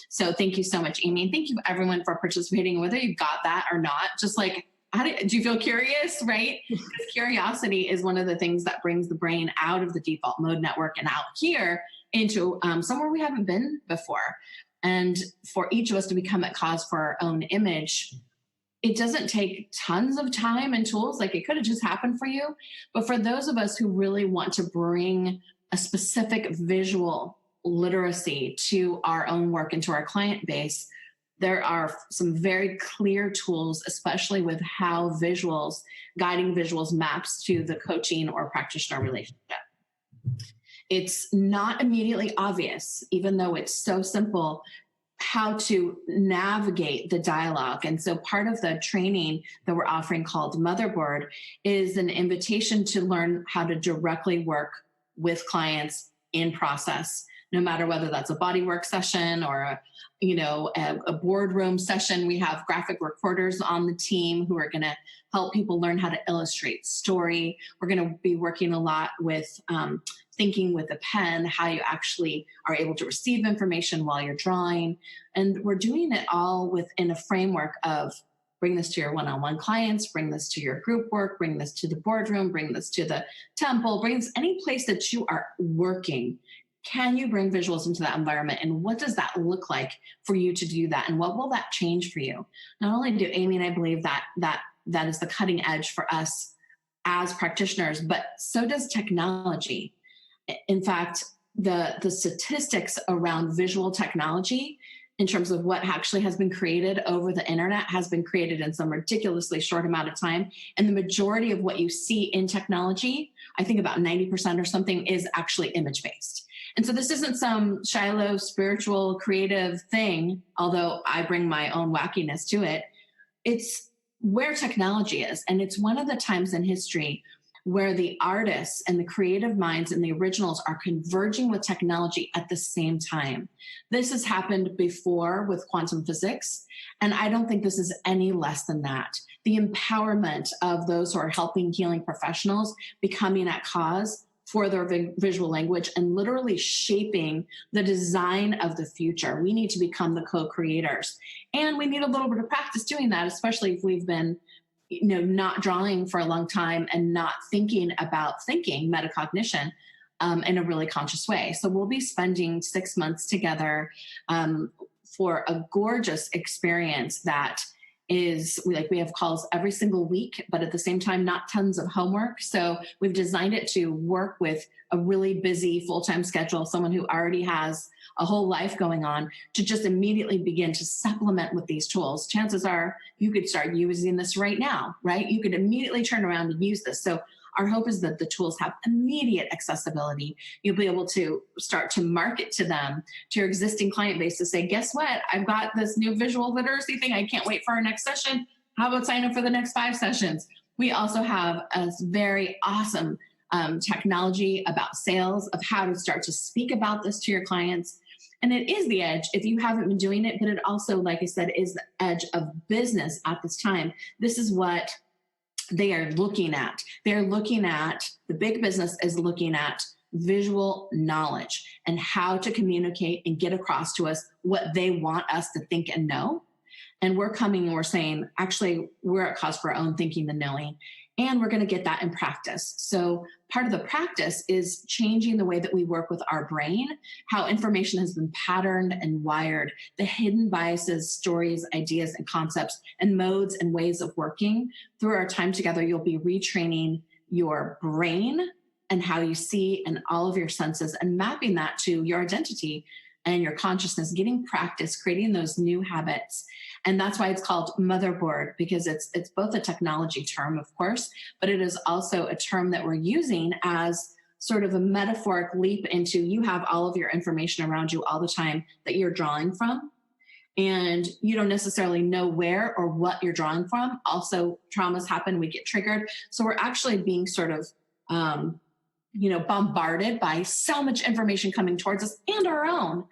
Speaker 2: So thank you so much, Amy. And thank you everyone for participating, whether you got that or not. Just like, do you feel curious, right? Because curiosity is one of the things that brings the brain out of the default mode network and out here into somewhere we haven't been before. And for each of us to become at cause for our own image, it doesn't take tons of time and tools. Like it could have just happened for you. But for those of us who really want to bring a specific visual literacy to our own work and to our client base, there are some very clear tools, especially with how guiding visuals maps to the coaching or practitioner relationship. It's not immediately obvious, even though it's so simple, how to navigate the dialogue. And so part of the training that we're offering called Motherboard is an invitation to learn how to directly work with clients in process, no matter whether that's a bodywork session or a boardroom session. We have graphic recorders on the team who are going to help people learn how to illustrate story. We're going to be working a lot with thinking with a pen, how you actually are able to receive information while you're drawing. And we're doing it all within a framework of bring this to your one-on-one clients, bring this to your group work, bring this to the boardroom, bring this to the temple, bring this any place that you are working. Can you bring visuals into that environment? And what does that look like for you to do that? And what will that change for you? Not only do Amy and I believe that is the cutting edge for us as practitioners, but so does technology. In fact, the statistics around visual technology in terms of what actually has been created over the internet has been created in some ridiculously short amount of time. And the majority of what you see in technology, I think about 90% or something, is actually image-based. And so this isn't some Shiloh spiritual creative thing, although I bring my own wackiness to it. It's where technology is. And it's one of the times in history where the artists and the creative minds and the originals are converging with technology at the same time. This has happened before with quantum physics, and I don't think this is any less than that. The empowerment of those who are helping healing professionals becoming at cause for their visual language and literally shaping the design of the future. We need to become the co-creators. And we need a little bit of practice doing that, especially if we've been not drawing for a long time and not thinking about thinking metacognition in a really conscious way. So we'll be spending 6 months together for a gorgeous experience that is we have calls every single week, but at the same time, not tons of homework. So we've designed it to work with a really busy full-time schedule, someone who already has a whole life going on, to just immediately begin to supplement with these tools. Chances are you could start using this right now, right? You could immediately turn around and use this. So our hope is that the tools have immediate accessibility. You'll be able to start to market to them, to your existing client base, to say, guess what? I've got this new visual literacy thing. I can't wait for our next session. How about sign up for the next 5 sessions? We also have a very awesome technology about sales, of how to start to speak about this to your clients. And it is the edge if you haven't been doing it, but it also, like I said, is the edge of business at this time. This is what they are looking at. They're looking at, the big business is looking at visual knowledge and how to communicate and get across to us what they want us to think and know. And we're coming and we're saying, actually, we're at cause for our own thinking and knowing. And we're going to get that in practice. So part of the practice is changing the way that we work with our brain, how information has been patterned and wired, the hidden biases, stories, ideas, and concepts, and modes and ways of working. Through our time together, you'll be retraining your brain and how you see and all of your senses, and mapping that to your identity and your consciousness, getting practice, creating those new habits. And that's why it's called Motherboard, because it's both a technology term, of course, but it is also a term that we're using as sort of a metaphoric leap into, you have all of your information around you all the time that you're drawing from, and you don't necessarily know where or what you're drawing from. Also, traumas happen, we get triggered. So we're actually being sort of bombarded by so much information coming towards us and our own.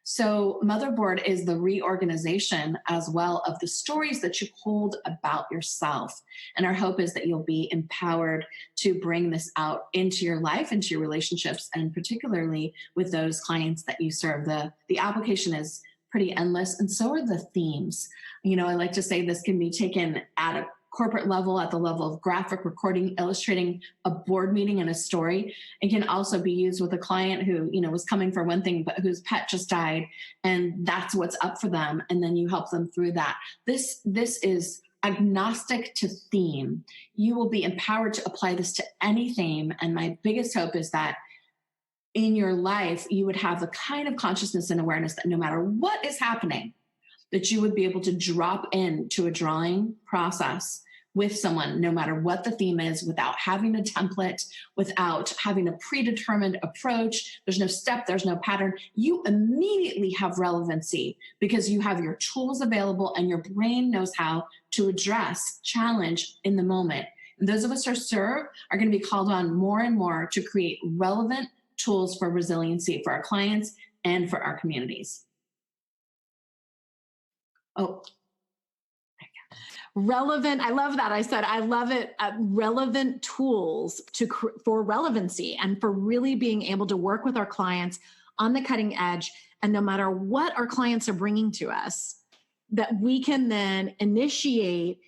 Speaker 2: So Motherboard is the reorganization as well of the stories that you hold about yourself. And our hope is that you'll be empowered to bring this out into your life, into your relationships, and particularly with those clients that you serve. The application is pretty endless, and so are the themes. I like to say this can be taken at a corporate level, at the level of graphic recording, illustrating a board meeting and a story. It can also be used with a client who, was coming for one thing, but whose pet just died, and that's what's up for them. And then you help them through that. This is agnostic to theme. You will be empowered to apply this to any theme. And my biggest hope is that in your life, you would have the kind of consciousness and awareness that no matter what is happening, that you would be able to drop into a drawing process with someone, no matter what the theme is, without having a template, without having a predetermined approach. There's no step, there's no pattern. You immediately have relevancy because you have your tools available and your brain knows how to address challenge in the moment. And those of us who serve are going to be called on more and more to create relevant tools for resiliency for our clients and for our communities. Oh,
Speaker 3: relevant. I love that. I said, I love it. Relevant tools for relevancy and for really being able to work with our clients on the cutting edge. And no matter what our clients are bringing to us, that we can then initiate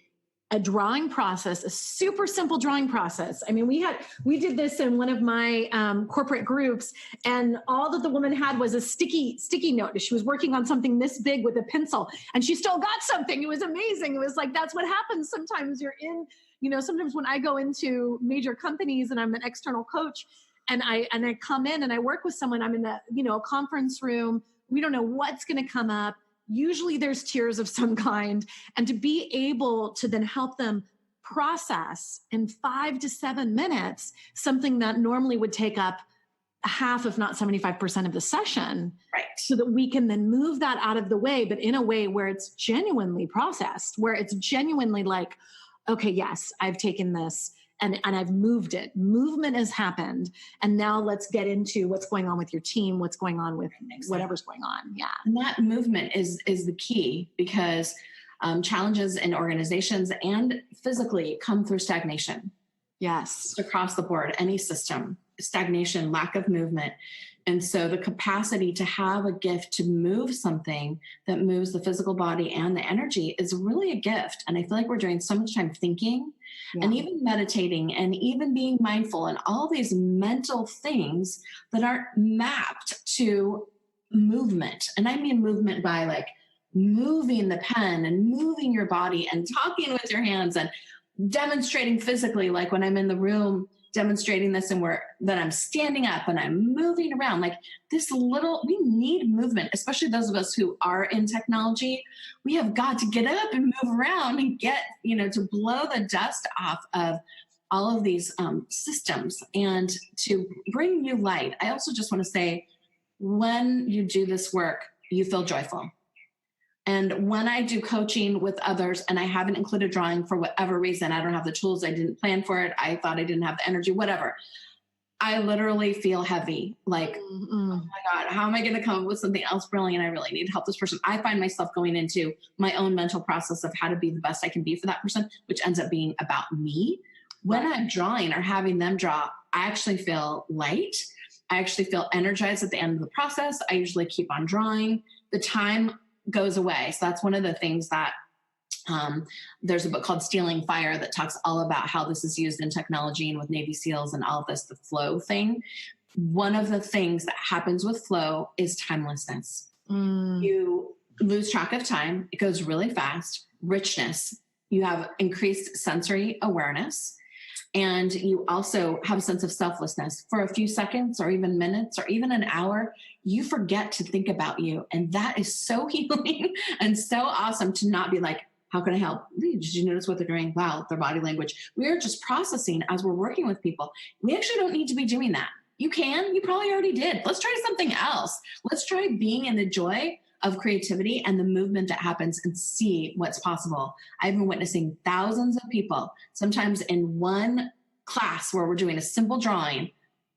Speaker 3: a drawing process, a super simple drawing process. I mean, we did this in one of my corporate groups, and all that the woman had was a sticky note. She was working on something this big with a pencil, and she still got something. It was amazing. It was like, that's what happens. Sometimes you're in, sometimes when I go into major companies and I'm an external coach, and I come in and I work with someone, I'm in a conference room. We don't know what's going to come up. Usually there's tears of some kind, and to be able to then help them process in 5 to 7 minutes something that normally would take up half, if not 75% of the session,
Speaker 2: right,
Speaker 3: so that we can then move that out of the way, but in a way where it's genuinely processed, where it's genuinely like, okay, yes, I've taken this and I've moved it. Movement has happened. And now let's get into what's going on with your team, what's going on with whatever's going on. Yeah.
Speaker 2: And that movement is the key, because challenges in organizations and physically come through stagnation.
Speaker 3: Yes.
Speaker 2: Across the board, any system, stagnation, lack of movement. And so the capacity to have a gift to move something that moves the physical body and the energy is really a gift. And I feel like we're doing so much time thinking and even meditating and even being mindful and all these mental things that aren't mapped to movement. And I mean movement by like moving the pen and moving your body and talking with your hands and demonstrating physically, like when I'm in the room demonstrating this and that I'm standing up and I'm moving around, like we need movement, especially those of us who are in technology. We have got to get up and move around and get, to blow the dust off of all of these systems and to bring new light. I also just want to say, when you do this work, you feel joyful. And when I do coaching with others and I haven't included drawing for whatever reason, I don't have the tools, I didn't plan for it, I thought I didn't have the energy, whatever, I literally feel heavy. Like, oh my God, how am I going to come up with something else brilliant? I really need to help this person. I find myself going into my own mental process of how to be the best I can be for that person, which ends up being about me. When I'm drawing or having them draw, I actually feel light. I actually feel energized at the end of the process. I usually keep on drawing. The time goes away. So that's one of the things that there's a book called Stealing Fire that talks all about how this is used in technology and with Navy SEALs and all of this, the flow thing. One of the things that happens with flow is timelessness. You lose track of time. It goes really fast. Richness. You have increased sensory awareness. And you also have a sense of selflessness. For a few seconds or even minutes or even an hour, you forget to think about you. And that is so healing and so awesome to not be like, how can I help? Did you notice what they're doing? Wow, their body language. We are just processing as we're working with people. We actually don't need to be doing that. You probably already did. Let's try something else. Let's try being in the joy of creativity and the movement that happens and see what's possible. I've been witnessing thousands of people, sometimes in one class where we're doing a simple drawing,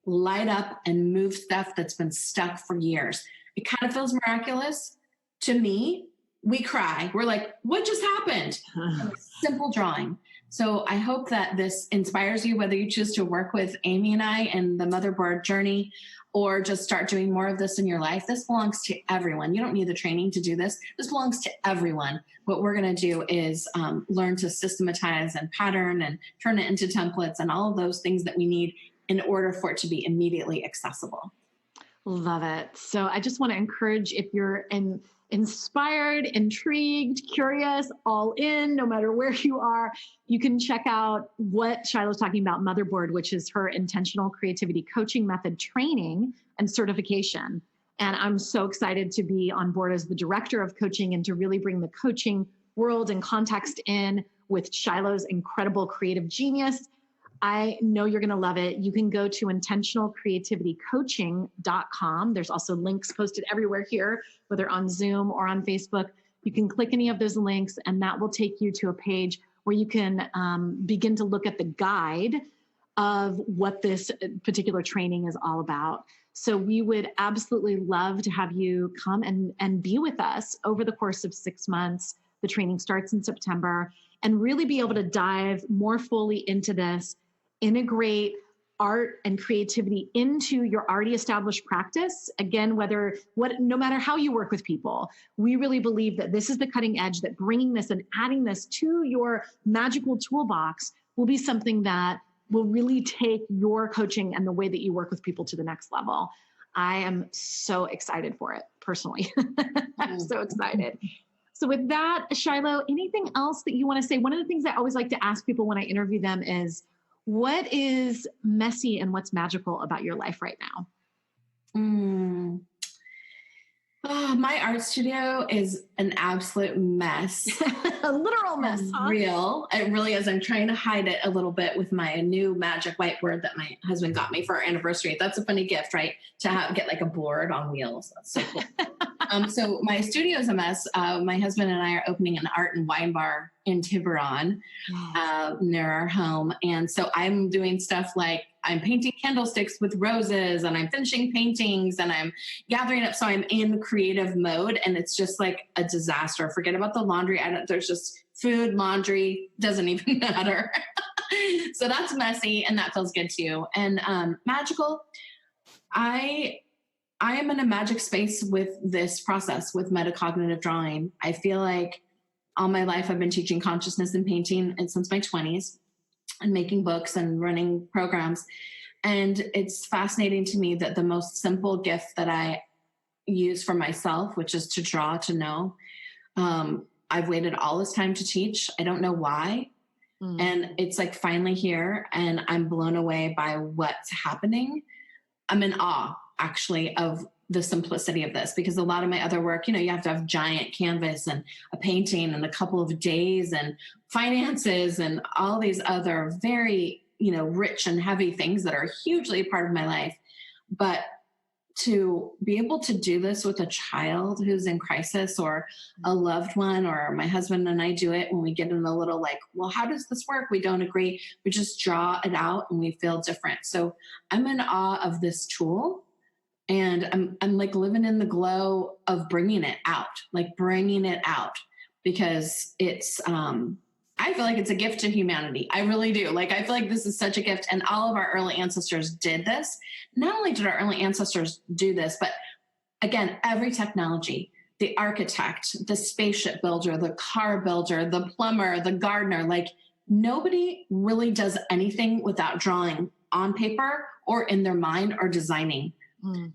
Speaker 2: light up and move stuff that's been stuck for years. It kind of feels miraculous to me. We cry. We're like, what just happened? A simple drawing. So I hope that this inspires you, whether you choose to work with Amy and I and the motherboard journey, or just start doing more of this in your life. This belongs to everyone. You don't need the training to do this. This belongs to everyone. What we're going to do is learn to systematize and pattern and turn it into templates and all of those things that we need in order for it to be immediately accessible.
Speaker 3: Love it. So I just want to encourage, if you're inspired, intrigued, curious, all in, no matter where you are, you can check out what Shiloh's talking about, Motherboard, which is her intentional creativity coaching method training and certification. And I'm so excited to be on board as the director of coaching and to really bring the coaching world and context in with Shiloh's incredible creative genius. I know you're going to love it. You can go to intentionalcreativitycoaching.com. There's also links posted everywhere here, whether on Zoom or on Facebook. You can click any of those links, and that will take you to a page where you can begin to look at the guide of what this particular training is all about. So we would absolutely love to have you come and be with us over the course of 6 months. The training starts in September, and really be able to dive more fully into this, integrate art and creativity into your already established practice. Again, no matter how you work with people, we really believe that this is the cutting edge, that bringing this and adding this to your magical toolbox will be something that will really take your coaching and the way that you work with people to the next level. I am so excited for it personally. I'm so excited. So with that, Shiloh, anything else that you want to say? One of the things I always like to ask people when I interview them is, what is messy and what's magical about your life right now?
Speaker 2: Oh, my art studio is an absolute mess.
Speaker 3: A literal mess, huh?
Speaker 2: Real. It really is. I'm trying to hide it a little bit with my new magic whiteboard that my husband got me for our anniversary. That's a funny gift, right? To get like a board on wheels. That's so cool. So my studio is a mess. My husband and I are opening an art and wine bar in Tiburon, near our home. And so I'm doing stuff like I'm painting candlesticks with roses, and I'm finishing paintings, and I'm gathering up. So I'm in creative mode, and it's just like a disaster. Forget about the laundry. There's just food, laundry, doesn't even matter. So that's messy, and that feels good too. And magical, I am in a magic space with this process, with metacognitive drawing. I feel like all my life I've been teaching consciousness and painting, and since my 20s, and making books and running programs. And it's fascinating to me that the most simple gift that I use for myself, which is to draw, to know, I've waited all this time to teach. I don't know why. And it's like finally here, and I'm blown away by what's happening. I'm in awe, actually, of the simplicity of this, because a lot of my other work, you have to have giant canvas and a painting and a couple of days and finances and all these other very, rich and heavy things that are hugely a part of my life. But to be able to do this with a child who's in crisis, or a loved one, or my husband and I do it when we get in a little like, well, how does this work? We don't agree. We just draw it out and we feel different. So I'm in awe of this tool. And I'm like living in the glow of bringing it out, because it's, I feel like it's a gift to humanity. I really do. Like, I feel like this is such a gift, and all of our early ancestors did this. Not only did our early ancestors do this, but again, every technology, the architect, the spaceship builder, the car builder, the plumber, the gardener, like nobody really does anything without drawing on paper or in their mind or designing.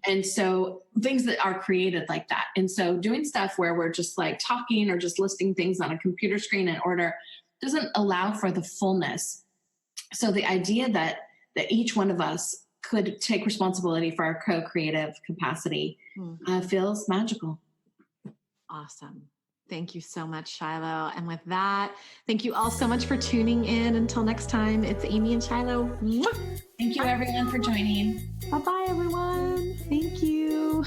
Speaker 2: And so things that are created like that. And so doing stuff where we're just like talking or just listing things on a computer screen in order doesn't allow for the fullness. So the idea that each one of us could take responsibility for our co-creative capacity feels magical.
Speaker 1: Awesome. Thank you so much, Shiloh. And with that, thank you all so much for tuning in. Until next time, it's Amy and Shiloh.
Speaker 2: Thank you, everyone, for joining.
Speaker 1: Bye-bye, everyone. Thank you.